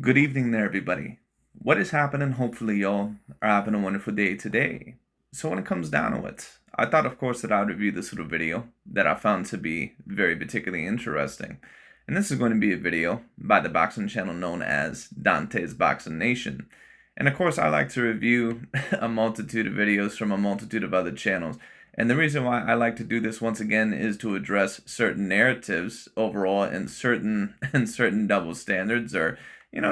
Good evening there, everybody. What is happening? Hopefully, y'all are having a wonderful day today. So, when it comes down to it, I thought, of course, that I would review this little video that I found to be very particularly interesting. And this is going to be a video by the boxing channel known as DontaesBoxingNation. And of course, I like to review a multitude of videos from a multitude of other channels. And the reason why I like to do this once again is to address certain narratives overall and certain double standards or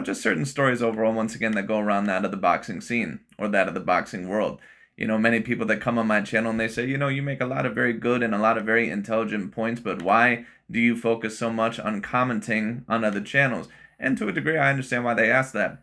just certain stories overall, once again, that go around that of the boxing scene or that of the boxing world. Many people that come on my channel and they say, you make a lot of very good and a lot of very intelligent points, but why do you focus so much on commenting on other channels? And to a degree, I understand why they ask that.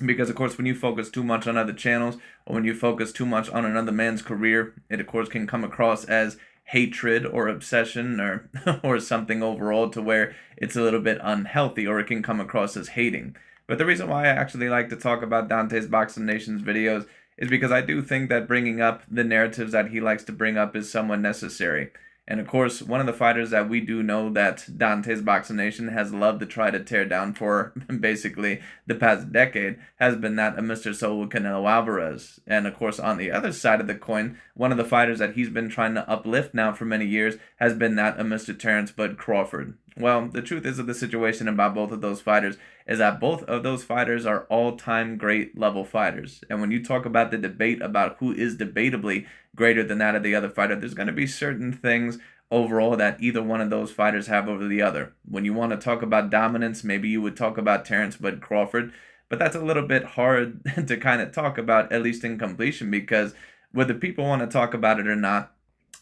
Because, of course, when you focus too much on other channels or when you focus too much on another man's career, it, of course, can come across as hatred or obsession or or something overall to where it's a little bit unhealthy, or it can come across as hating. But the reason why I actually like to talk about Dante's Boxing Nation's videos is because I do think that bringing up the narratives that he likes to bring up is somewhat necessary. And of course, one of the fighters that we do know that Dante's Boxing Nation has loved to try to tear down for basically the past decade has been that of Mr. Saul Canelo Alvarez. And of course, on the other side of the coin, one of the fighters that he's been trying to uplift now for many years has been that of Mr. Terence Bud Crawford. Well, the truth is of the situation about both of those fighters is that both of those fighters are all-time great level fighters. And when you talk about the debate about who is debatably greater than that of the other fighter, there's going to be certain things overall that either one of those fighters have over the other. When you want to talk about dominance, maybe you would talk about Terence Bud Crawford, but that's a little bit hard to kind of talk about, at least in completion, because whether people want to talk about it or not,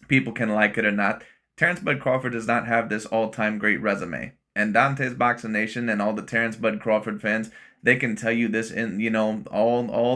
people can like it or not, Terence Bud Crawford does not have this all-time great resume. And Dante's Boxing Nation and all the Terence Bud Crawford fans, they can tell you this in all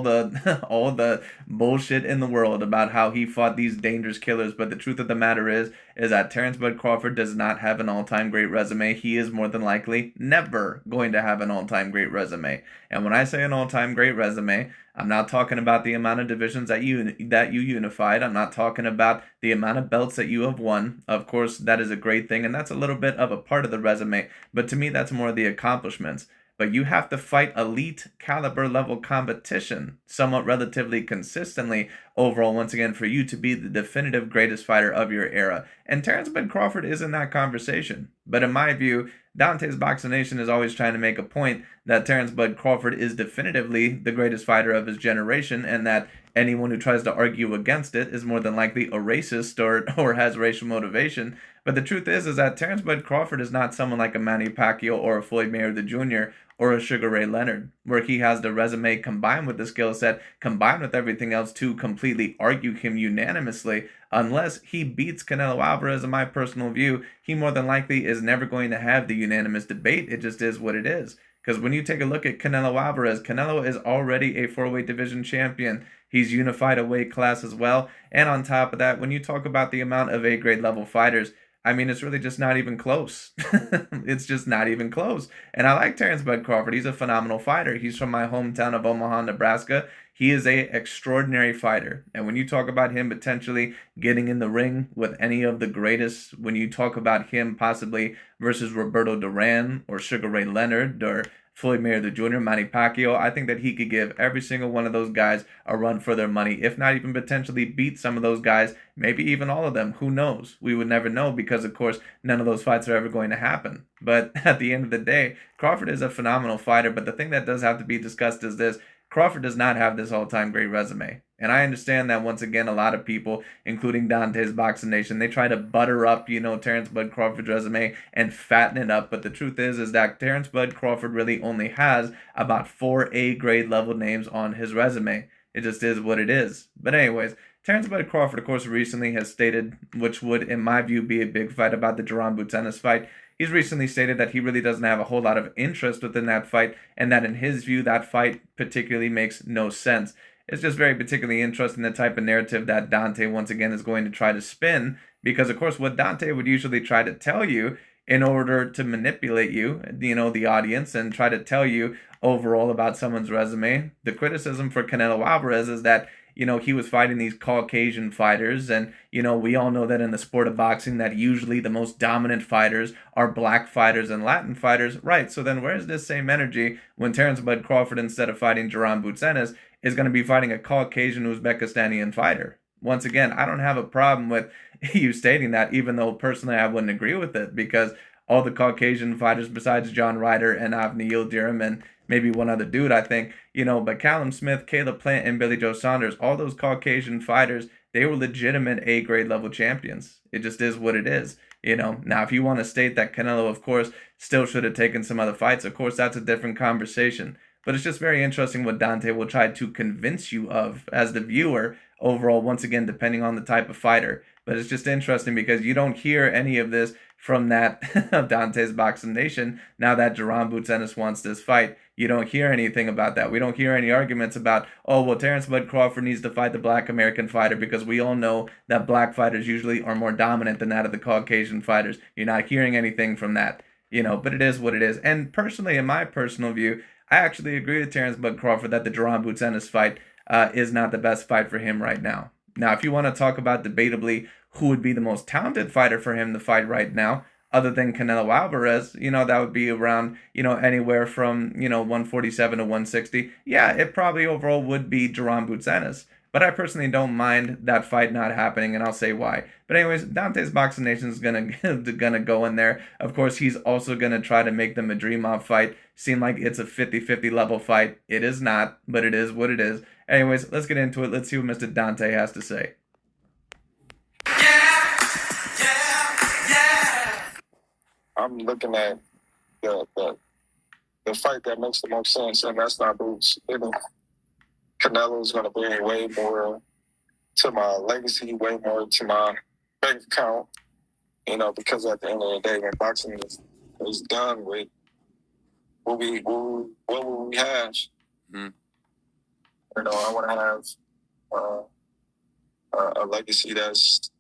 the all the bullshit in the world about how he fought these dangerous killers. But the truth of the matter is that Terence Bud Crawford does not have an all-time great resume. He is more than likely never going to have an all-time great resume. And when I say an all-time great resume, I'm not talking about the amount of divisions that you unified. I'm not talking about the amount of belts that you have won. Of course, that is a great thing, and that's a little bit of a part of the resume. But to me, that's more the accomplishments. But you have to fight elite caliber level competition somewhat relatively consistently overall, once again, for you to be the definitive greatest fighter of your era. And Terence Bud Crawford is in that conversation. But in my view, Dante's Boxing Nation is always trying to make a point that Terence Bud Crawford is definitively the greatest fighter of his generation, and that anyone who tries to argue against it is more than likely a racist or has racial motivation. But the truth is that Terence Bud Crawford is not someone like a Manny Pacquiao or a Floyd Mayweather Jr. or a Sugar Ray Leonard, where he has the resume combined with the skill set, combined with everything else to completely argue him unanimously. Unless he beats Canelo Alvarez, in my personal view, he more than likely is never going to have the unanimous debate. It just is what it is. Because when you take a look at Canelo Alvarez, Canelo is already a 4-weight division champion. He's unified a weight class as well. And on top of that, when you talk about the amount of A-grade level fighters, I mean, it's really just not even close. It's just not even close. And I like Terence Bud Crawford. He's a phenomenal fighter. He's from my hometown of Omaha, Nebraska. He is an extraordinary fighter. And when you talk about him potentially getting in the ring with any of the greatest, when you talk about him possibly versus Roberto Duran or Sugar Ray Leonard or Floyd Mayweather Jr., Manny Pacquiao, I think that he could give every single one of those guys a run for their money, if not even potentially beat some of those guys, maybe even all of them. Who knows? We would never know because, of course, none of those fights are ever going to happen. But at the end of the day, Crawford is a phenomenal fighter, but the thing that does have to be discussed is this. Crawford does not have this all-time great resume. And I understand that, once again, a lot of people, including Dante's Boxing Nation, they try to butter up, Terence Bud Crawford's resume and fatten it up. But the truth is that Terence Bud Crawford really only has about 4 A-grade level names on his resume. It just is what it is. But anyways, Terence Bud Crawford, of course, recently has stated, which would, in my view, be a big fight about the Jaron Ennis fight. He's recently stated that he really doesn't have a whole lot of interest within that fight, and that in his view, that fight particularly makes no sense. It's just very particularly interesting, the type of narrative that Dante once again is going to try to spin, because of course what Dante would usually try to tell you in order to manipulate you, the audience, and try to tell you overall about someone's resume. The criticism for Canelo Alvarez is that he was fighting these Caucasian fighters, and, we all know that in the sport of boxing that usually the most dominant fighters are black fighters and Latin fighters, right? So then where's this same energy when Terence Bud Crawford, instead of fighting Jaron Ennis, is going to be fighting a Caucasian Uzbekistanian fighter? Once again, I don't have a problem with you stating that, even though personally I wouldn't agree with it, because all the Caucasian fighters besides John Ryder and Avni Yildirim and maybe one other dude, I think, but Callum Smith, Caleb Plant, and Billy Joe Saunders, all those Caucasian fighters, they were legitimate A-grade level champions. It just is what it is. Now if you want to state that Canelo, of course, still should have taken some other fights, of course, that's a different conversation. But it's just very interesting what Dante will try to convince you of as the viewer overall, once again, depending on the type of fighter. But it's just interesting because you don't hear any of this from that of Dante's Boxing Nation now that Jaron Ennis wants this fight. You don't hear anything about that. We don't hear any arguments about, oh, well, Terence Bud Crawford needs to fight the black American fighter, because we all know that black fighters usually are more dominant than that of the Caucasian fighters. You're not hearing anything from that, but it is what it is. And personally, in my personal view, I actually agree with Terence Bud Crawford that the Jaron Ennis fight is not the best fight for him right now. Now, if you want to talk about debatably who would be the most talented fighter for him to fight right now, other than Canelo Alvarez, that would be around, anywhere from, 147 to 160. Yeah, it probably overall would be Jaron Ennis. But I personally don't mind that fight not happening, and I'll say why. But anyways, Dante's Boxing Nation is gonna go in there. Of course, he's also gonna try to make the Madrimov fight seem like it's a 50-50 level fight. It is not, but it is what it is. Anyways, let's get into it. Let's see what Mr. Dante has to say. I'm looking at the fight that makes the most sense, and that's not Boots. Canelo is going to bring way more to my legacy, way more to my bank account, because at the end of the day, when boxing is done with, what will we have? Mm-hmm. I want to have a legacy that's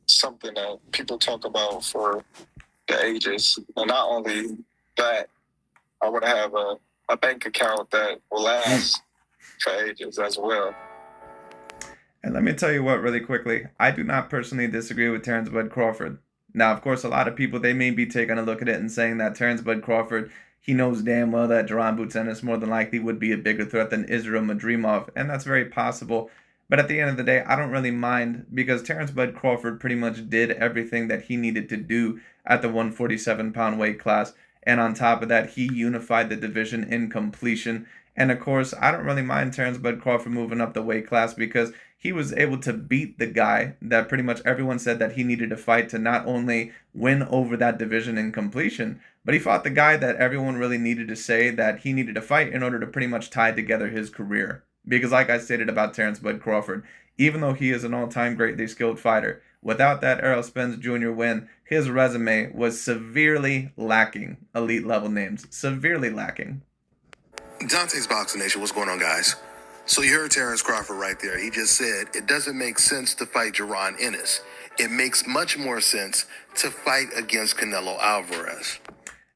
something that people talk about for the ages. And not only that, I want to have a bank account that will last for ages as well. And let me tell you what, really quickly, I do not personally disagree with Terence Bud Crawford. Now, of course, a lot of people, they may be taking a look at it and saying that Terence Bud Crawford, he knows damn well that Jaron Ennis more than likely would be a bigger threat than Israel Madrimov, and that's very possible. But at the end of the day, I don't really mind, because Terence Bud Crawford pretty much did everything that he needed to do at the 147-pound weight class. And on top of that, he unified the division in completion. And of course, I don't really mind Terence Bud Crawford moving up the weight class, because he was able to beat the guy that pretty much everyone said that he needed to fight to not only win over that division in completion, but he fought the guy that everyone really needed to say that he needed to fight in order to pretty much tie together his career. Because like I stated about Terence Bud Crawford, even though he is an all-time greatly skilled fighter, without that Errol Spence Jr. win, his resume was severely lacking elite level names. Severely lacking. Dante's Boxing Nation, what's going on, guys? So you heard Terence Crawford right there. He just said it doesn't make sense to fight Jaron Ennis. It makes much more sense to fight against Canelo Alvarez.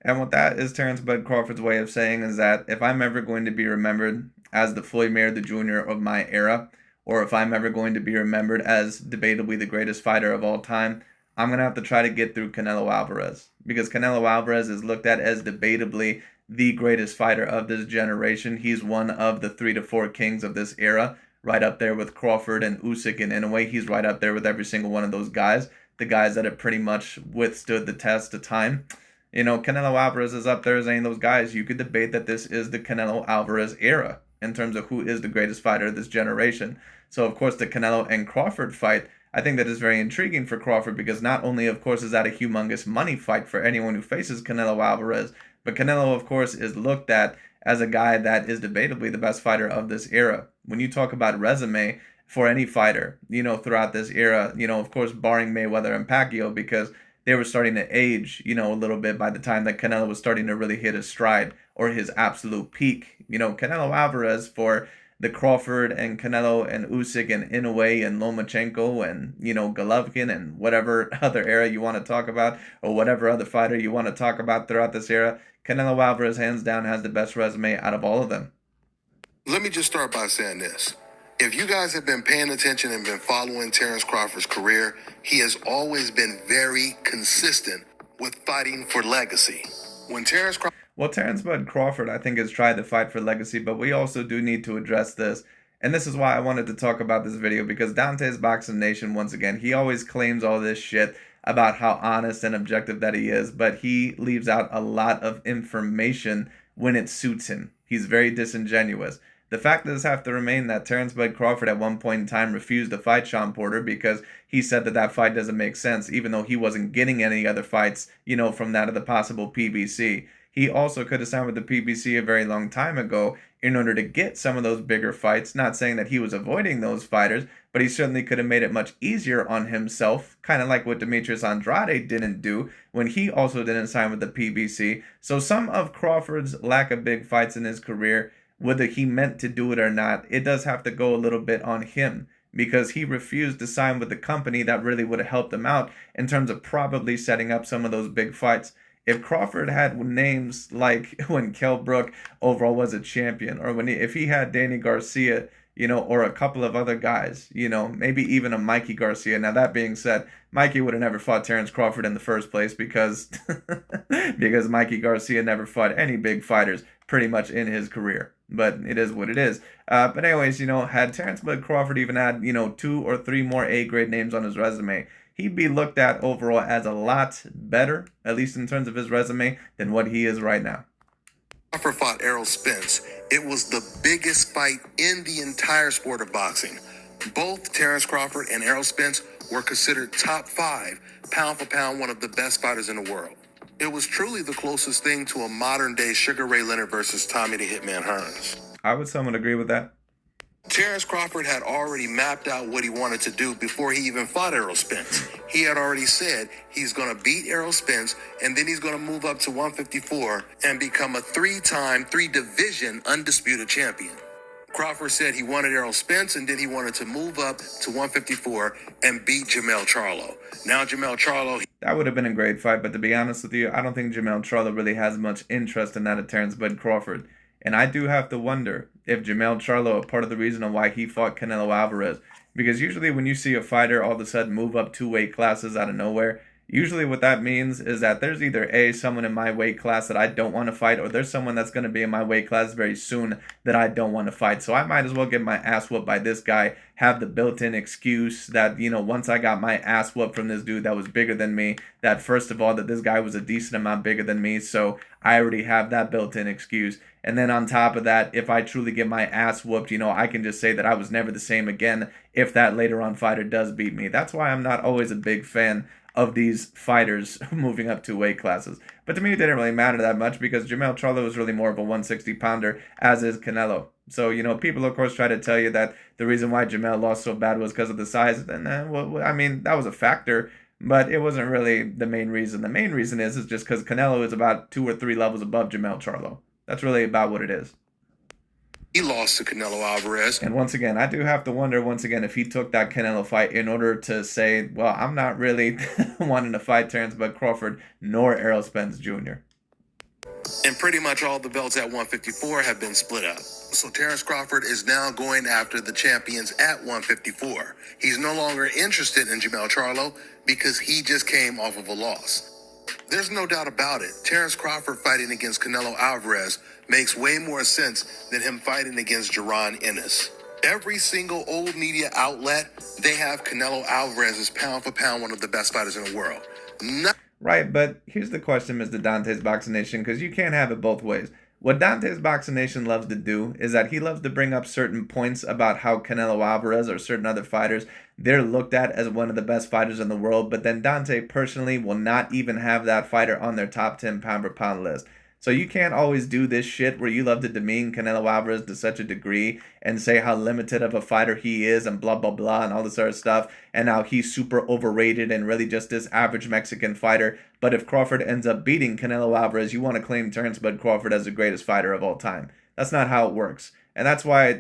And what that is Terence Bud Crawford's way of saying is that if I'm ever going to be remembered as the Floyd Mayweather Jr. of my era, or if I'm ever going to be remembered as debatably the greatest fighter of all time, I'm going to have to try to get through Canelo Alvarez. Because Canelo Alvarez is looked at as debatably the greatest fighter of this generation. He's one of the 3 to 4 kings of this era, right up there with Crawford and Usyk, and in a way he's right up there with every single one of those guys, the guys that have pretty much withstood the test of time. Canelo Alvarez is up there as any of those guys. You could debate that this is the Canelo Alvarez era in terms of who is the greatest fighter of this generation. So, of course, the Canelo and Crawford fight, I think that is very intriguing for Crawford, because not only, of course, is that a humongous money fight for anyone who faces Canelo Alvarez, but Canelo, of course, is looked at as a guy that is debatably the best fighter of this era. When you talk about resume for any fighter, throughout this era, of course, barring Mayweather and Pacquiao, because they were starting to age, a little bit by the time that Canelo was starting to really hit his stride or his absolute peak. Canelo Alvarez, for the Crawford and Canelo and Usyk and Inoue and Lomachenko and, Golovkin and whatever other era you want to talk about, or whatever other fighter you want to talk about throughout this era, Canelo Alvarez hands down has the best resume out of all of them. Let me just start by saying this. If you guys have been paying attention and been following Terence Crawford's career, he has always been very consistent with fighting for legacy. When Terence Crawford... Well, Terence Bud Crawford, I think, has tried to fight for legacy, but we also do need to address this. And this is why I wanted to talk about this video, because Dante's Boxing Nation, once again, he always claims all this shit about how honest and objective that he is, but he leaves out a lot of information when it suits him. He's very disingenuous. The fact does have to remain that Terence Bud Crawford at one point in time refused to fight Sean Porter because he said that that fight doesn't make sense, even though he wasn't getting any other fights, from that of the possible PBC. He also could have signed with the PBC a very long time ago in order to get some of those bigger fights. Not saying that he was avoiding those fighters, but he certainly could have made it much easier on himself, kind of like what Demetrius Andrade didn't do when he also didn't sign with the PBC. So some of Crawford's lack of big fights in his career, whether he meant to do it or not, it does have to go a little bit on him, because he refused to sign with the company that really would have helped him out in terms of probably setting up some of those big fights. If Crawford had names like when Kell Brook overall was a champion, or if he had Danny Garcia, or a couple of other guys, maybe even a Mikey Garcia. Now, that being said, Mikey would have never fought Terence Crawford in the first place because because Mikey Garcia never fought any big fighters pretty much in his career. But it is what it is. But anyways, had Terence Bud Crawford even had, 2 or 3 more A-grade names on his resume, he'd be looked at overall as a lot better, at least in terms of his resume, than what he is right now. Crawford fought Errol Spence. It was the biggest fight in the entire sport of boxing. Both Terence Crawford and Errol Spence were considered top 5, pound for pound, one of the best fighters in the world. It was truly the closest thing to a modern-day Sugar Ray Leonard versus Tommy the Hitman Hearns. I would somewhat agree with that. Terence Crawford had already mapped out what he wanted to do before he even fought Errol Spence. He had already said he's going to beat Errol Spence, and then he's going to move up to 154 and become a 3-division undisputed champion. Crawford said he wanted Errol Spence, and then he wanted to move up to 154 and beat Jermell Charlo. Now Jermell Charlo... That would have been a great fight, but to be honest with you, I don't think Jermell Charlo really has much interest in that of Terence Bud Crawford. And I do have to wonder if Jermell Charlo, a part of the reason of why he fought Canelo Alvarez. Because usually when you see a fighter all of a sudden move up 2 weight classes out of nowhere, usually what that means is that there's either A, someone in my weight class that I don't want to fight, or there's someone that's going to be in my weight class very soon that I don't want to fight. So I might as well get my ass whooped by this guy, have the built-in excuse that, once I got my ass whooped from this dude that was bigger than me, that first of all, that this guy was a decent amount bigger than me, so I already have that built-in excuse. And then on top of that, if I truly get my ass whooped, I can just say that I was never the same again if that later on fighter does beat me. That's why I'm not always a big fan of these fighters moving up 2 weight classes. But to me, it didn't really matter that much because Jermell Charlo was really more of a 160-pounder, as is Canelo. So, people, of course, try to tell you that the reason why Jermell lost so bad was because of the size. And that was a factor, but it wasn't really the main reason. The main reason is just because Canelo is about 2 or 3 levels above Jermell Charlo. That's really about what it is. He lost to Canelo Alvarez. And once again, I do have to wonder, if he took that Canelo fight in order to say, well, I'm not really wanting to fight Terence Bud Crawford nor Errol Spence Jr. And pretty much all the belts at 154 have been split up. So Terence Crawford is now going after the champions at 154. He's no longer interested in Jermell Charlo because he just came off of a loss. There's no doubt about it. Terence Crawford fighting against Canelo Alvarez makes way more sense than him fighting against Jaron Ennis. Every single old media outlet, they have Canelo Alvarez as pound for pound one of the best fighters in the world. Right, but here's the question, Mr. Dante's Boxing Nation, because you can't have it both ways. What Dante's Boxing Nation loves to do is that he loves to bring up certain points about how Canelo Alvarez or certain other fighters, they're looked at as one of the best fighters in the world, but then Dante personally will not even have that fighter on their top 10 pound for pound list. So you can't always do this shit where you love to demean Canelo Alvarez to such a degree and say how limited of a fighter he is and blah, blah, blah, and all this other stuff, and how he's super overrated and really just this average Mexican fighter. But if Crawford ends up beating Canelo Alvarez, you want to claim Terence Bud Crawford as the greatest fighter of all time. That's not how it works. And that's why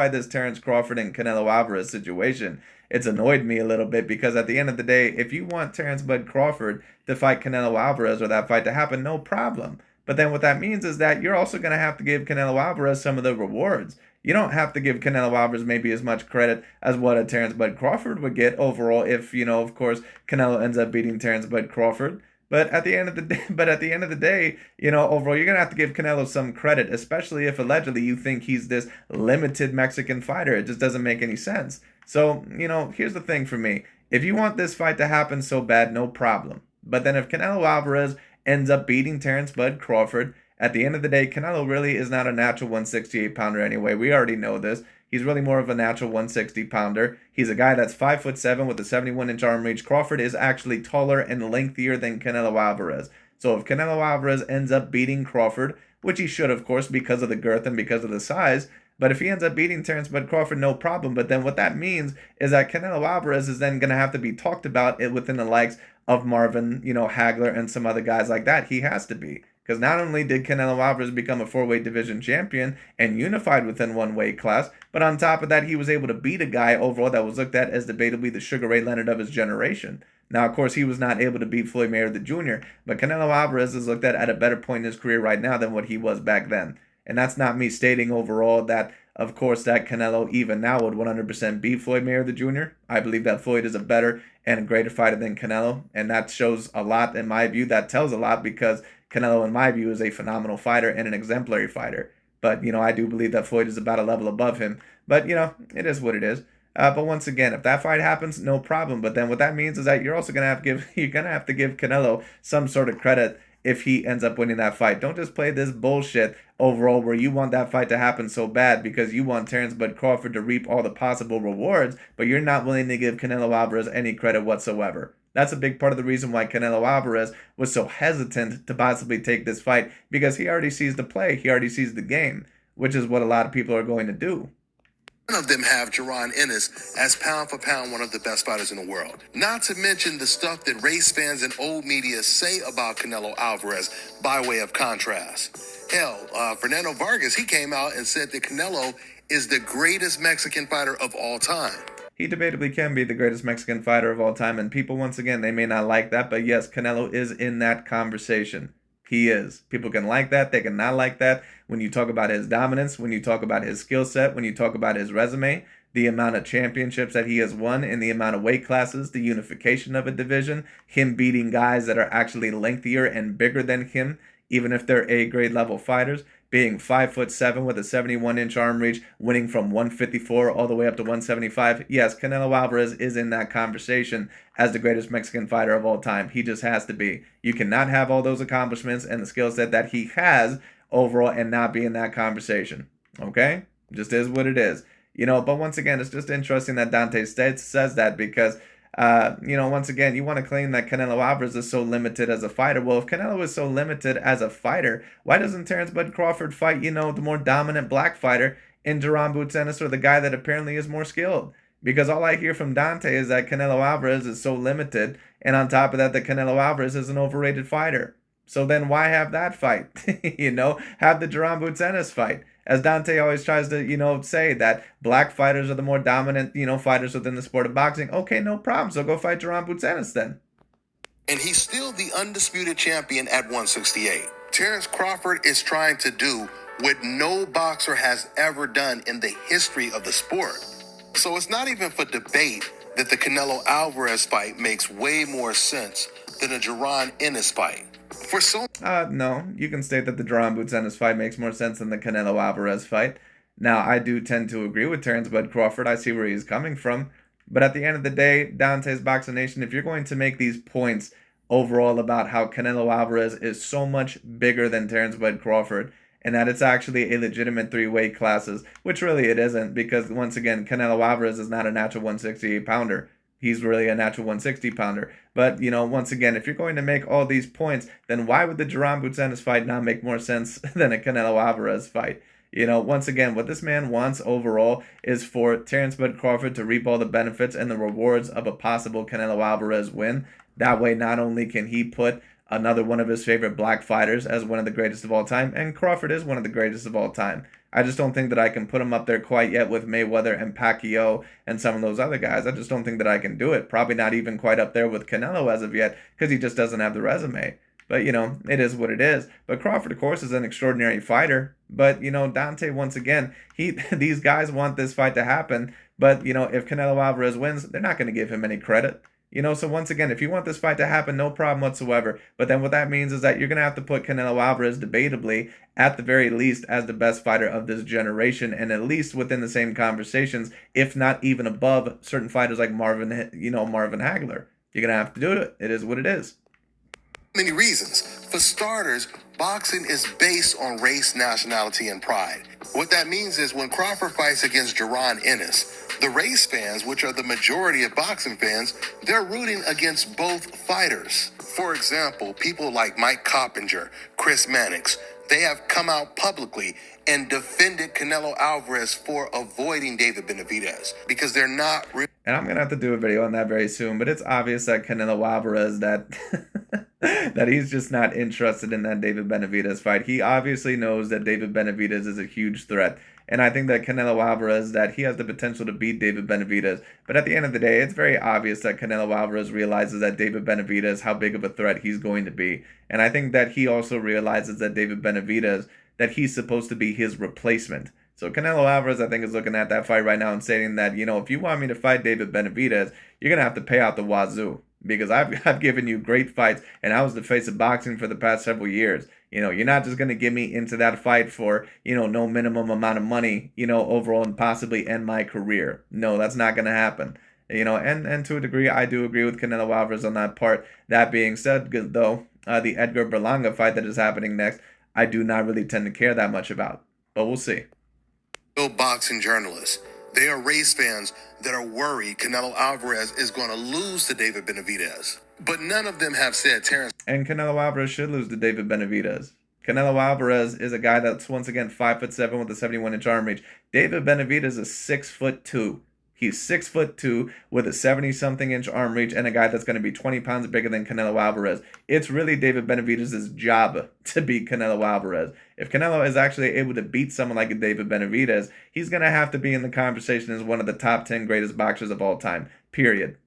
this Terence Crawford and Canelo Alvarez situation, it's annoyed me a little bit, because at the end of the day, if you want Terence Bud Crawford to fight Canelo Alvarez or that fight to happen, no problem. But then what that means is that you're also going to have to give Canelo Alvarez some of the rewards. You don't have to give Canelo Alvarez maybe as much credit as what a Terence Bud Crawford would get overall if, of course, Canelo ends up beating Terence Bud Crawford. But at the end of the day, overall, you're gonna have to give Canelo some credit, especially if allegedly you think he's this limited Mexican fighter. It just doesn't make any sense. So, here's the thing for me. If you want this fight to happen so bad, no problem. But then if Canelo Alvarez ends up beating Terence Bud Crawford, at the end of the day, Canelo really is not a natural 168 pounder anyway. We already know this. He's really more of a natural 160 pounder. He's a guy that's 5'7" with a 71-inch arm reach. Crawford is actually taller and lengthier than Canelo Alvarez. So if Canelo Alvarez ends up beating Crawford, which he should, of course, because of the girth and because of the size, but if he ends up beating Terence Bud Crawford, no problem. But then what that means is that Canelo Alvarez is then going to have to be talked about within the likes of Marvin, Hagler, and some other guys like that. He has to be. Because not only did Canelo Alvarez become a 4-weight division champion and unified within one weight class, but on top of that, he was able to beat a guy overall that was looked at as debatably the Sugar Ray Leonard of his generation. Now, of course, he was not able to beat Floyd Mayweather Jr., but Canelo Alvarez is looked at a better point in his career right now than what he was back then. And that's not me stating overall that, of course, that Canelo even now would 100% beat Floyd Mayweather Jr. I believe that Floyd is a better and a greater fighter than Canelo, and that shows a lot in my view. That tells a lot because Canelo, in my view, is a phenomenal fighter and an exemplary fighter. But, I do believe that Floyd is about a level above him. But, it is what it is. But once again, if that fight happens, no problem. But then what that means is that you're also gonna have to give Canelo some sort of credit if he ends up winning that fight. Don't just play this bullshit overall where you want that fight to happen so bad because you want Terence Bud Crawford to reap all the possible rewards, but you're not willing to give Canelo Alvarez any credit whatsoever. That's a big part of the reason why Canelo Alvarez was so hesitant to possibly take this fight, because he already sees the play, he already sees the game, which is what a lot of people are going to do. None of them have Jaron Ennis as pound for pound one of the best fighters in the world. Not to mention the stuff that race fans and old media say about Canelo Alvarez by way of contrast. Hell, Fernando Vargas, he came out and said that Canelo is the greatest Mexican fighter of all time. He debatably can be the greatest Mexican fighter of all time, and people, once again, they may not like that, but yes, Canelo is in that conversation. He is. People can like that, they can not like that. When you talk about his dominance, when you talk about his skill set, when you talk about his resume, the amount of championships that he has won in the amount of weight classes, the unification of a division, him beating guys that are actually lengthier and bigger than him, even if they're A-grade level fighters, being 5'7" with a 71-inch arm reach, winning from 154 all the way up to 175. Yes, Canelo Alvarez is in that conversation as the greatest Mexican fighter of all time. He just has to be. You cannot have all those accomplishments and the skill set that he has overall and not be in that conversation. Okay? Just is what it is. But once again, it's just interesting that Dante says that because once again, you want to claim that Canelo Alvarez is so limited as a fighter. Well, if Canelo is so limited as a fighter, why doesn't Terence Bud Crawford fight, the more dominant black fighter in Jaron Ennis, or the guy that apparently is more skilled? Because all I hear from Dante is that Canelo Alvarez is so limited, and on top of that, that Canelo Alvarez is an overrated fighter. So then why have that fight? Have the Jaron Ennis fight. As Dante always tries to, say that black fighters are the more dominant, fighters within the sport of boxing. Okay, no problem. So go fight Jaron Ennis then. And he's still the undisputed champion at 168. Terence Crawford is trying to do what no boxer has ever done in the history of the sport. So it's not even for debate that the Canelo Alvarez fight makes way more sense than a Jaron Ennis fight. No, you can state that the Jaron Ennis fight makes more sense than the Canelo Alvarez fight. Now, I do tend to agree with Terence Bud Crawford. I see where he's coming from. But at the end of the day, Dante's Boxing Nation, if you're going to make these points overall about how Canelo Alvarez is so much bigger than Terence Bud Crawford, and that it's actually a legitimate 3 weight classes, which really it isn't, because once again, Canelo Alvarez is not a natural 168 pounder. He's really a natural 160 pounder. But, once again, if you're going to make all these points, then why would the Jaron Ennis fight not make more sense than a Canelo Alvarez fight? Once again, what this man wants overall is for Terence Bud Crawford to reap all the benefits and the rewards of a possible Canelo Alvarez win. That way, not only can he put another one of his favorite black fighters as one of the greatest of all time, and Crawford is one of the greatest of all time. I just don't think that I can put him up there quite yet with Mayweather and Pacquiao and some of those other guys. I just don't think that I can do it. Probably not even quite up there with Canelo as of yet, because he just doesn't have the resume. But, it is what it is. But Crawford, of course, is an extraordinary fighter. But, Dante, once again, these guys want this fight to happen. But, if Canelo Alvarez wins, they're not going to give him any credit. So once again, if you want this fight to happen, no problem whatsoever. But then what that means is that you're going to have to put Canelo Alvarez debatably, at the very least, as the best fighter of this generation, and at least within the same conversations, if not even above certain fighters like Marvin Hagler. You're going to have to do it. It is what it is. Many reasons. For starters, boxing is based on race, nationality, and pride. What that means is when Crawford fights against Jaron Ennis, the race fans, which are the majority of boxing fans, they're rooting against both fighters. For example, people like Mike Coppinger, Chris Mannix, they have come out publicly and defended Canelo Alvarez for avoiding David Benavidez because they're not and I'm going to have to do a video on that very soon, but it's obvious that Canelo Alvarez, that that he's just not interested in that David Benavidez fight. He obviously knows that David Benavidez is a huge threat. And I think that Canelo Alvarez, that he has the potential to beat David Benavidez. But at the end of the day, it's very obvious that Canelo Alvarez realizes that David Benavidez, how big of a threat he's going to be. And I think that he also realizes that David Benavidez, that he's supposed to be his replacement. So Canelo Alvarez, I think, is looking at that fight right now and saying that, if you want me to fight David Benavidez, you're going to have to pay out the wazoo. Because I've given you great fights, and I was the face of boxing for the past several years. You're not just going to get me into that fight for, no minimum amount of money, overall, and possibly end my career. No, that's not going to happen. And to a degree, I do agree with Canelo Alvarez on that part. That being said, though, the Edgar Berlanga fight that is happening next, I do not really tend to care that much about. But we'll see. Boxing journalists. They are race fans that are worried Canelo Alvarez is going to lose to David Benavidez. But none of them have said Terence. And Canelo Alvarez should lose to David Benavidez. Canelo Alvarez is a guy that's, once again, 5'7" with a 71-inch arm reach. David Benavidez is 6'2". He's 6'2" with a 70-something inch arm reach and a guy that's going to be 20 pounds bigger than Canelo Alvarez. It's really David Benavidez's job to beat Canelo Alvarez. If Canelo is actually able to beat someone like David Benavidez, he's going to have to be in the conversation as one of the top 10 greatest boxers of all time. Period.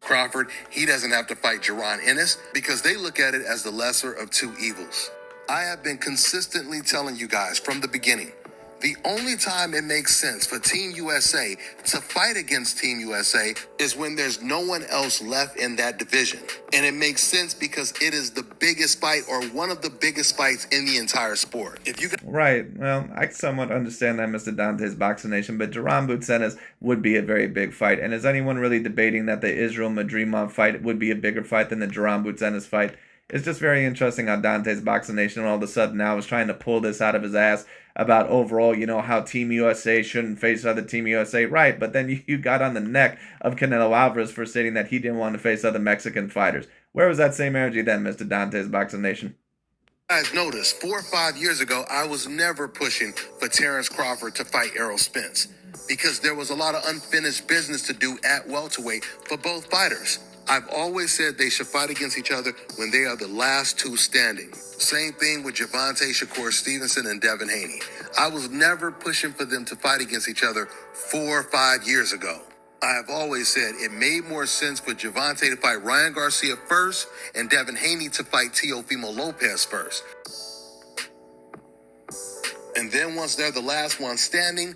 Crawford, he doesn't have to fight Jaron Ennis because they look at it as the lesser of two evils. I have been consistently telling you guys from the beginning, the only time it makes sense for Team USA to fight against Team USA is when there's no one else left in that division. And it makes sense because it is the biggest fight or one of the biggest fights in the entire sport. Right. Well, I somewhat understand that, Mr. DontaesBoxingNation, but Jaron Ennis would be a very big fight. And is anyone really debating that the Israel Madrimov fight would be a bigger fight than the Jaron Ennis fight? It's just very interesting how DontaesBoxingNation all of a sudden now is trying to pull this out of his ass about overall, how Team USA shouldn't face other Team USA. Right, but then you got on the neck of Canelo Alvarez for stating that he didn't want to face other Mexican fighters. Where was that same energy then, Mr. DontaesBoxingNation? Guys, notice 4 or 5 years ago, I was never pushing for Terence Crawford to fight Errol Spence because there was a lot of unfinished business to do at welterweight for both fighters. I've always said they should fight against each other when they are the last two standing. Same thing with Gervonta Shakur Stevenson and Devin Haney. I was never pushing for them to fight against each other 4 or 5 years ago. I have always said it made more sense for Gervonta to fight Ryan Garcia first and Devin Haney to fight Teofimo Lopez first. And then once they're the last one standing,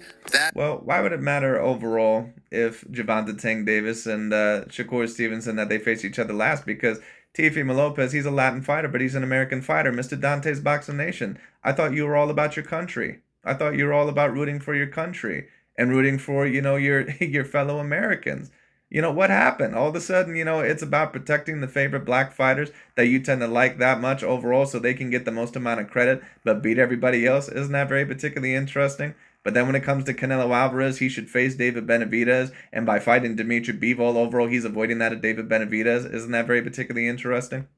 Well, why would it matter overall if Gervonta Tank Davis and Shakur Stevenson that they face each other last? Because Teofimo Lopez, he's a Latin fighter, but he's an American fighter. Mr. DontaesBoxingNation, I thought you were all about your country. I thought you were all about rooting for your country and rooting for, your fellow Americans. What happened? All of a sudden, it's about protecting the favorite black fighters that you tend to like that much overall so they can get the most amount of credit but beat everybody else. Isn't that very particularly interesting? But then when it comes to Canelo Alvarez, he should face David Benavidez, and by fighting Dimitri Bivol overall, he's avoiding that of David Benavidez. Isn't that very particularly interesting?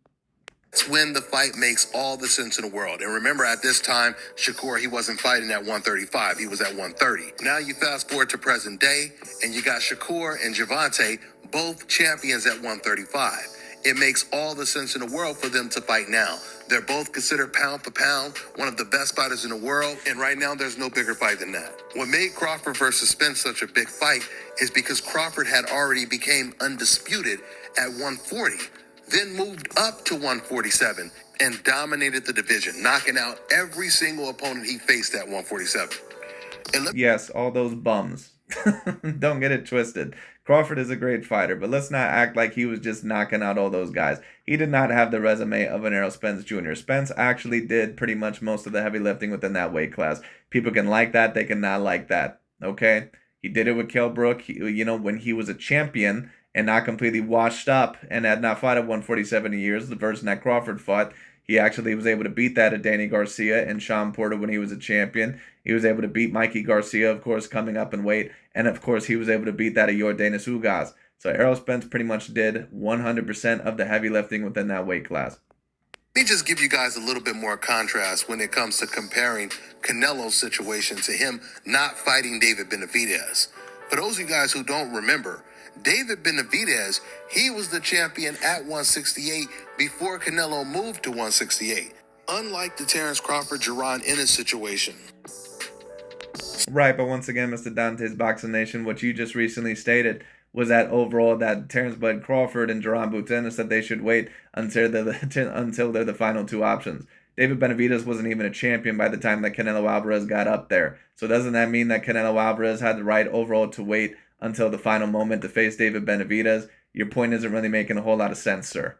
That's when the fight makes all the sense in the world. And remember, at this time, Shakur, he wasn't fighting at 135. He was at 130. Now you fast forward to present day, and you got Shakur and Gervonta, both champions at 135. It makes all the sense in the world for them to fight now. They're both considered pound for pound, one of the best fighters in the world, and right now there's no bigger fight than that. What made Crawford versus Spence such a big fight is because Crawford had already became undisputed at 140. Then moved up to 147. and dominated the division, knocking out every single opponent he faced at 147. Yes, all those bums. Don't get it twisted. Crawford is a great fighter, but let's not act like he was just knocking out all those guys. He did not have the resume of an Errol Spence Jr. Spence actually did pretty much most of the heavy lifting within that weight class. People can like that, they can not like that. Okay? He did it with Kell Brook, when he was a champion and not completely washed up and had not fought at 147 years, the version that Crawford fought. He actually was able to beat that at Danny Garcia and Sean Porter when he was a champion. He was able to beat Mikey Garcia, of course, coming up in weight. And, of course, he was able to beat that of Yordenis Ugas. So Errol Spence pretty much did 100% of the heavy lifting within that weight class. Let me just give you guys a little bit more contrast when it comes to comparing Canelo's situation to him not fighting David Benavidez. For those of you guys who don't remember, David Benavidez, he was the champion at 168 before Canelo moved to 168. Unlike the Terence Crawford, Jaron Ennis situation. Right, but once again, Mr. Dante's Boxing Nation, what you just recently stated was that overall that Terence Bud Crawford and Jaron Boots Ennis that they should wait until they're the final two options. David Benavidez wasn't even a champion by the time that Canelo Alvarez got up there. So doesn't that mean that Canelo Alvarez had the right overall to wait until the final moment to face David Benavidez? Your point isn't really making a whole lot of sense, sir.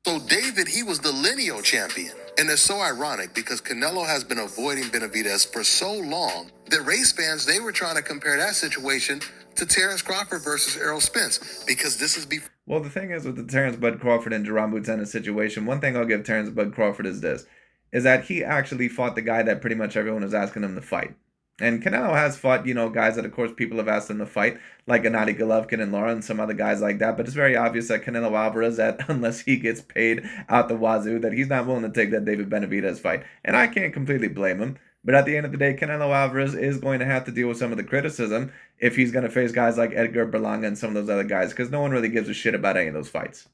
So David, he was the lineal champion. And it's so ironic because Canelo has been avoiding Benavidez for so long that race fans, they were trying to compare that situation to Terence Crawford versus Errol Spence because this is before. Well, the thing is with the Terence Bud Crawford and Jaron Boots Ennis situation, one thing I'll give Terence Bud Crawford is that he actually fought the guy that pretty much everyone was asking him to fight. And Canelo has fought, guys that, of course, people have asked him to fight, like Gennady Golovkin and Lara and some other guys like that. But it's very obvious that Canelo Alvarez, that unless he gets paid out the wazoo, that he's not willing to take that David Benavidez fight. And I can't completely blame him. But at the end of the day, Canelo Alvarez is going to have to deal with some of the criticism if he's going to face guys like Edgar Berlanga and some of those other guys, because no one really gives a shit about any of those fights.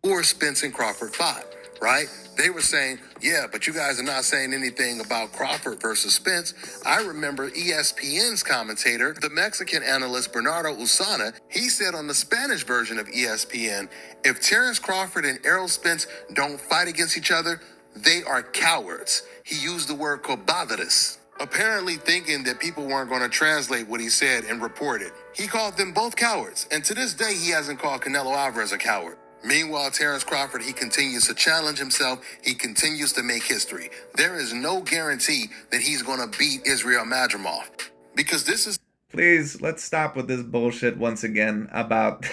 Or Spence and Crawford fought, right? They were saying, yeah, but you guys are not saying anything about Crawford versus Spence. I remember ESPN's commentator, the Mexican analyst Bernardo Usana, he said on the Spanish version of ESPN, if Terence Crawford and Errol Spence don't fight against each other, they are cowards. He used the word cobardes, apparently thinking that people weren't going to translate what he said and report it. He called them both cowards, and to this day, he hasn't called Canelo Alvarez a coward. Meanwhile, Terence Crawford, he continues to challenge himself. He continues to make history. There is no guarantee that he's going to beat Israel Madrimov because this is... Please, let's stop with this bullshit once again about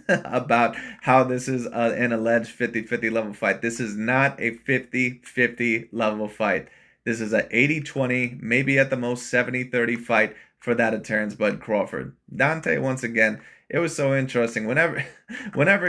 about how this is an alleged 50-50 level fight. This is not a 50-50 level fight. This is a 80-20, maybe at the most 70-30 fight for that of Terence Bud Crawford. Dante, once again, it was so interesting. Whenever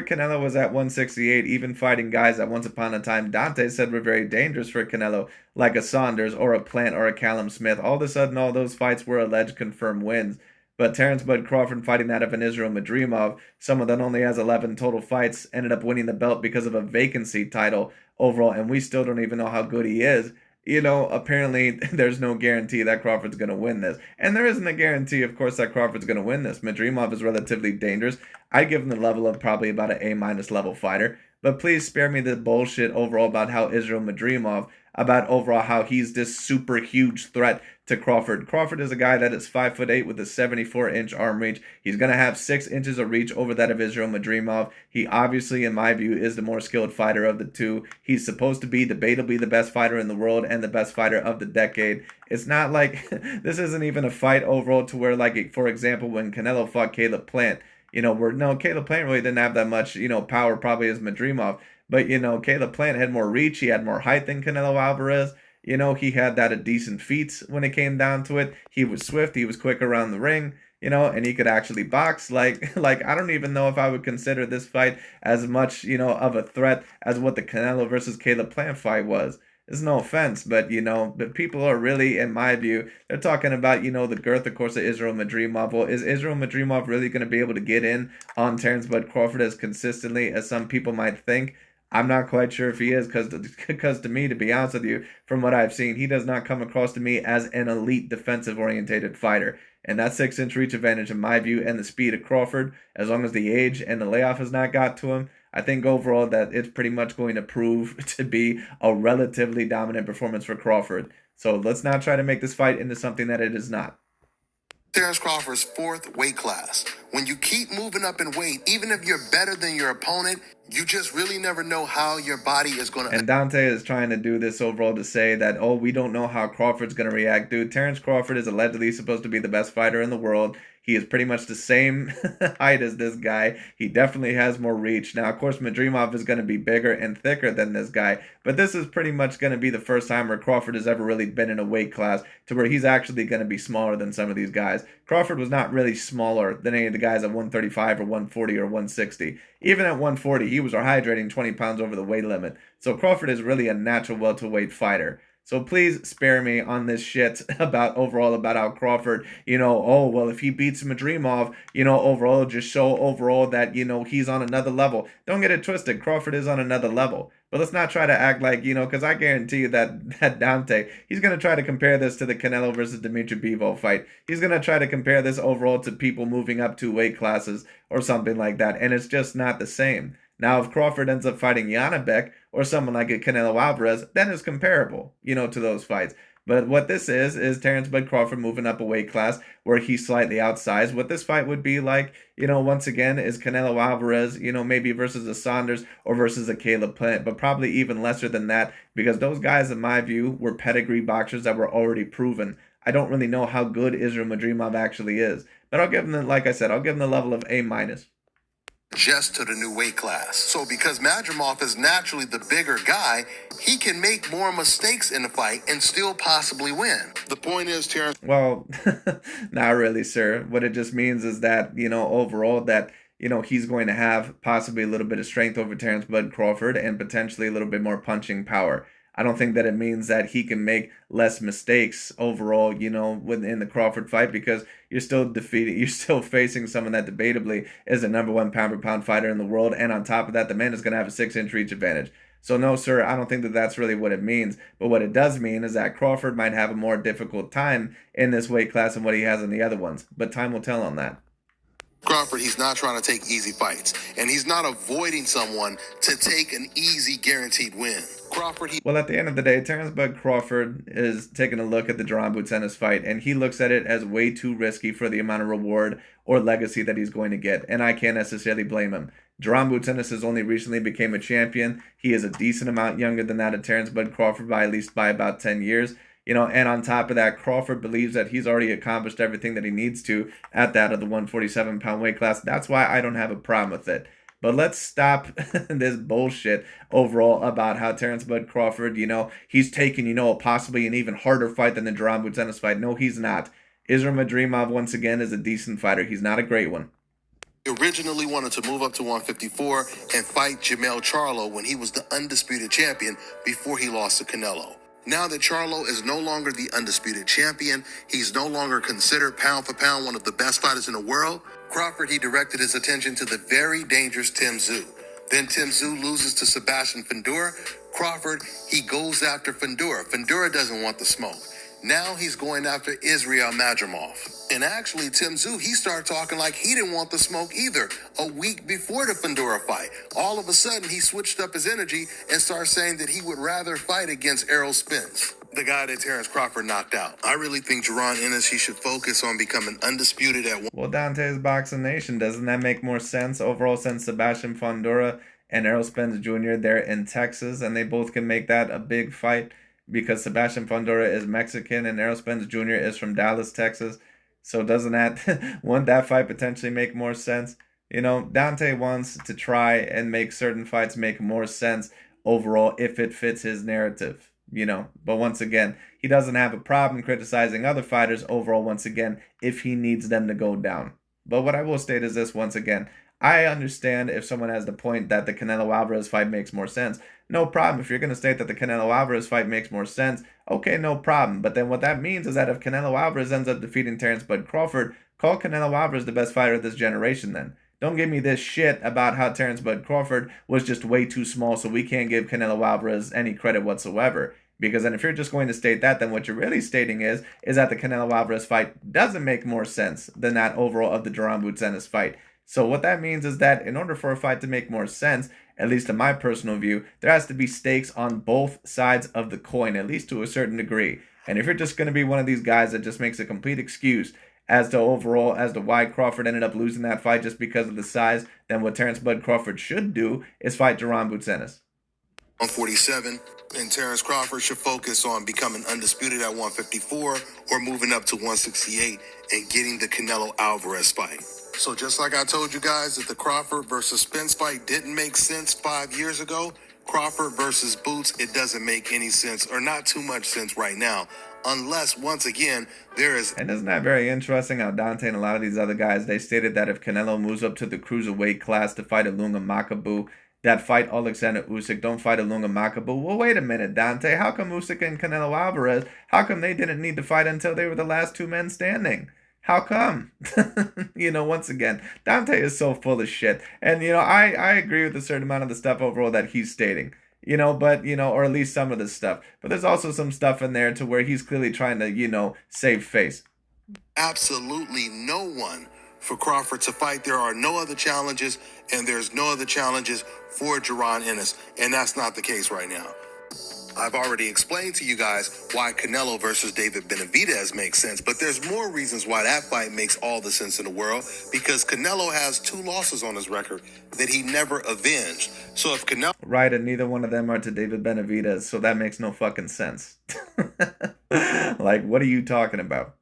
Canelo was at 168, even fighting guys that once upon a time Dante said were very dangerous for Canelo, like a Saunders or a Plant or a Callum Smith, all of a sudden all those fights were alleged confirmed wins. But Terence Bud Crawford fighting that of an Israel Madrimov, someone that only has 11 total fights, ended up winning the belt because of a vacancy title overall, and we still don't even know how good he is. Apparently there's no guarantee that Crawford's going to win this. And there isn't a guarantee, of course, that Crawford's going to win this. Madrimov is relatively dangerous. I'd give him the level of probably about an A- level fighter. But please spare me the bullshit overall about how Israel Madrimov, about overall how he's this super huge threat to Crawford. Crawford is a guy that is 5'8" with a 74-inch arm reach. He's going to have 6 inches of reach over that of Israel Madrimov. He obviously, in my view, is the more skilled fighter of the two. He's supposed to be debatably the best fighter in the world and the best fighter of the decade. It's not like this isn't even a fight overall to where, like, for example, when Canelo fought Caleb Plant, Caleb Plant really didn't have that much, power probably as Madrimov. But, Caleb Plant had more reach. He had more height than Canelo Alvarez. He had that at decent feats when it came down to it. He was swift. He was quick around the ring, and he could actually box. Like I don't even know if I would consider this fight as much, of a threat as what the Canelo versus Caleb Plant fight was. There's no offense, but, but people are really, in my view, they're talking about, the girth, of course, of Israel Madrimov. Well, is Israel Madrimov really going to be able to get in on Terence Bud Crawford as consistently as some people might think? I'm not quite sure if he is, because to me, to be honest with you, from what I've seen, he does not come across to me as an elite defensive-orientated fighter. And that 6-inch reach advantage, in my view, and the speed of Crawford, as long as the age and the layoff has not got to him, I think overall that it's pretty much going to prove to be a relatively dominant performance for Crawford. So let's not try to make this fight into something that it is not. Terence Crawford's fourth weight class. When you keep moving up in weight, even if you're better than your opponent, you just really never know how your body is going to... And Dante is trying to do this overall to say that, oh, we don't know how Crawford's going to react. Dude, Terence Crawford is allegedly supposed to be the best fighter in the world. He is pretty much the same height as this guy. He definitely has more reach. Now, of course, Madrimov is going to be bigger and thicker than this guy, but this is pretty much going to be the first time where Crawford has ever really been in a weight class to where he's actually going to be smaller than some of these guys. Crawford was not really smaller than any of the guys at 135 or 140 or 160. Even at 140, he was hydrating 20 pounds over the weight limit. So Crawford is really a natural welterweight fighter. So please spare me on this shit about how Crawford, oh, well, if he beats Madrimov, overall, just show overall that, he's on another level. Don't get it twisted. Crawford is on another level. But let's not try to act like, because I guarantee you that Dante, he's going to try to compare this to the Canelo versus Dimitri Bivol fight. He's going to try to compare this overall to people moving up 2 weight classes or something like that. And it's just not the same. Now, if Crawford ends up fighting Janabek or someone like a Canelo Alvarez, then it's comparable, to those fights. But what this is Terence Bud Crawford moving up a weight class where he's slightly outsized. What this fight would be like, once again, is Canelo Alvarez, maybe versus a Saunders or versus a Caleb Plant, but probably even lesser than that because those guys, in my view, were pedigree boxers that were already proven. I don't really know how good Israel Madrimov actually is, but I'll give him, like I said, I'll give him the level of A-. Just to the new weight class. So because Madrimov is naturally the bigger guy, he can make more mistakes in the fight and still possibly win. The point is, Terence... Well, not really, sir. What it just means is that, overall that, he's going to have possibly a little bit of strength over Terence Bud Crawford and potentially a little bit more punching power. I don't think that it means that he can make less mistakes overall, within the Crawford fight because you're still facing someone that debatably is the #1 pound-for-pound fighter in the world. And on top of that, the man is going to have a 6-inch reach advantage. So no, sir, I don't think that that's really what it means. But what it does mean is that Crawford might have a more difficult time in this weight class than what he has in the other ones. But time will tell on that. Crawford, he's not trying to take easy fights, and he's not avoiding someone to take an easy guaranteed win. Crawford, well, at the end of the day, Terence Bud Crawford is taking a look at the Jaron Ennis fight, and he looks at it as way too risky for the amount of reward or legacy that he's going to get, and I can't necessarily blame him. Jaron Ennis has only recently became a champion. He is a decent amount younger than that of Terence Bud Crawford by at least by about 10 years. And on top of that, Crawford believes that he's already accomplished everything that he needs to at that of the 147-pound weight class. That's why I don't have a problem with it. But let's stop this bullshit overall about how Terence Bud Crawford, he's taking, possibly an even harder fight than the Jaron Ennis fight. No, he's not. Israel Madrimov, once again, is a decent fighter. He's not a great one. He originally wanted to move up to 154 and fight Jermell Charlo when he was the undisputed champion before he lost to Canelo. Now that Charlo is no longer the undisputed champion, he's no longer considered pound for pound one of the best fighters in the world, Crawford, he directed his attention to the very dangerous Tim Tszyu. Then Tim Tszyu loses to Sebastian Fundora. Crawford, he goes after Fundora. Fundora doesn't want the smoke. Now he's going after Israel Madrimov. And actually, Tim Tszyu, he started talking like he didn't want the smoke either a week before the Fundora fight. All of a sudden, he switched up his energy and started saying that he would rather fight against Errol Spence, the guy that Terence Crawford knocked out. I really think Jaron Ennis, he should focus on becoming undisputed at one. Well, Dante's Boxing Nation, doesn't that make more sense overall since Sebastian Fundora and Errol Spence Jr., they're in Texas and they both can make that a big fight? Because Sebastian Fundora is Mexican and Errol Spence Jr. is from Dallas, Texas. So doesn't that, wouldn't that fight potentially make more sense? Dante wants to try and make certain fights make more sense overall if it fits his narrative, But once again, he doesn't have a problem criticizing other fighters overall, once again, if he needs them to go down. But what I will state is this once again. I understand if someone has the point that the Canelo Alvarez fight makes more sense. No problem. If you're going to state that the Canelo Alvarez fight makes more sense, okay, no problem. But then what that means is that if Canelo Alvarez ends up defeating Terence Bud Crawford, call Canelo Alvarez the best fighter of this generation then. Don't give me this shit about how Terence Bud Crawford was just way too small, so we can't give Canelo Alvarez any credit whatsoever. Because then if you're just going to state that, then what you're really stating is that the Canelo Alvarez fight doesn't make more sense than that overall of the Jaron Ennis fight. So what that means is that in order for a fight to make more sense, at least in my personal view, there has to be stakes on both sides of the coin, at least to a certain degree. And if you're just going to be one of these guys that just makes a complete excuse as to overall, as to why Crawford ended up losing that fight just because of the size, then what Terence Bud Crawford should do is fight Jaron Ennis. 147, and Terence Crawford should focus on becoming undisputed at 154 or moving up to 168 and getting the Canelo Alvarez fight. So just like I told you guys that the Crawford versus Spence fight didn't make sense 5 years ago, Crawford versus Boots, it doesn't make any sense, or not too much sense right now, unless, once again, there is... And isn't that very interesting how Dante and a lot of these other guys, they stated that if Canelo moves up to the cruiserweight class to fight Ilunga Makabu, that fight Alexander Usyk, don't fight Ilunga Makabu. Well, wait a minute, Dante. How come Usyk and Canelo Alvarez, how come they didn't need to fight until they were the last two men standing? How come? Once again, Dante is so full of shit. And, I agree with a certain amount of the stuff overall that he's stating. But, or at least some of the stuff. But there's also some stuff in there to where he's clearly trying to, save face. Absolutely no one for Crawford to fight. There are no other challenges, and there's no other challenges for Jaron Ennis, and that's not the case right now. I've already explained to you guys why Canelo versus David Benavidez makes sense, but there's more reasons why that fight makes all the sense in the world, because Canelo has 2 losses on his record that he never avenged. So if Canelo... Right, and neither one of them are to David Benavidez, so that makes no fucking sense. Like, what are you talking about?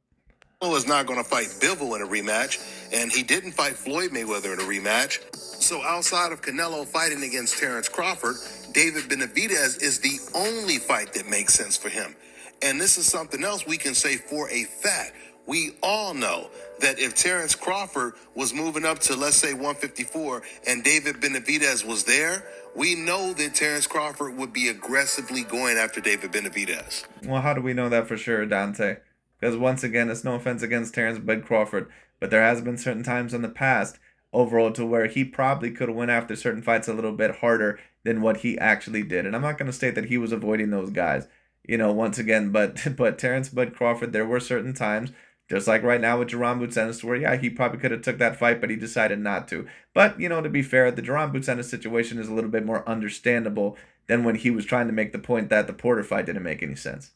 Canelo is not going to fight Bivol in a rematch, and he didn't fight Floyd Mayweather in a rematch. So outside of Canelo fighting against Terence Crawford, David Benavidez is the only fight that makes sense for him. And this is something else we can say for a fact. We all know that if Terence Crawford was moving up to, let's say, 154 and David Benavidez was there, we know that Terence Crawford would be aggressively going after David Benavidez. Well, how do we know that for sure, Dante? Because once again, it's no offense against Terence Bud Crawford, but there has been certain times in the past overall to where he probably could have went after certain fights a little bit harder than what he actually did. And I'm not going to state that he was avoiding those guys, once again, but Terence Bud Crawford, there were certain times, just like right now with Jaron Ennis, where, yeah, he probably could have took that fight, but he decided not to. But, to be fair, the Jaron Ennis situation is a little bit more understandable than when he was trying to make the point that the Porter fight didn't make any sense.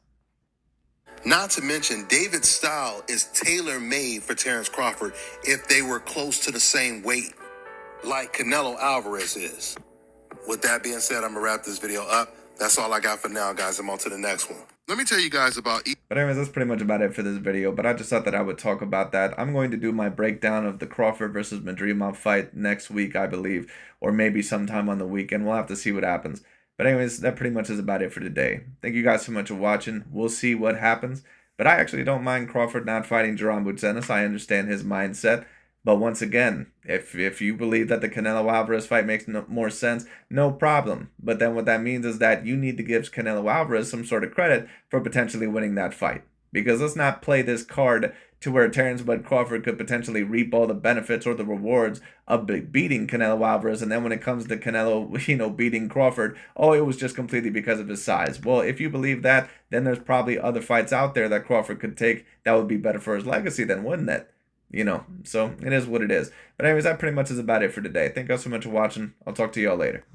Not to mention, David's style is tailor-made for Terence Crawford if they were close to the same weight, like Canelo Alvarez is. With that being said, I'm going to wrap this video up. That's all I got for now, guys. I'm on to the next one. Let me tell you guys about... But anyways, that's pretty much about it for this video, but I just thought that I would talk about that. I'm going to do my breakdown of the Crawford versus Madrimov fight next week, I believe, or maybe sometime on the weekend. We'll have to see what happens. But anyways, that pretty much is about it for today. Thank you guys so much for watching. We'll see what happens. But I actually don't mind Crawford not fighting Jaron Ennis. I understand his mindset. But once again, if you believe that the Canelo Alvarez fight makes more sense, no problem. But then what that means is that you need to give Canelo Alvarez some sort of credit for potentially winning that fight. Because let's not play this card to where Terence Bud Crawford could potentially reap all the benefits or the rewards of beating Canelo Alvarez, and then when it comes to Canelo, beating Crawford, oh, it was just completely because of his size. Well, if you believe that, then there's probably other fights out there that Crawford could take that would be better for his legacy then, wouldn't it? So it is what it is. But anyways, that pretty much is about it for today. Thank you all so much for watching. I'll talk to you all later.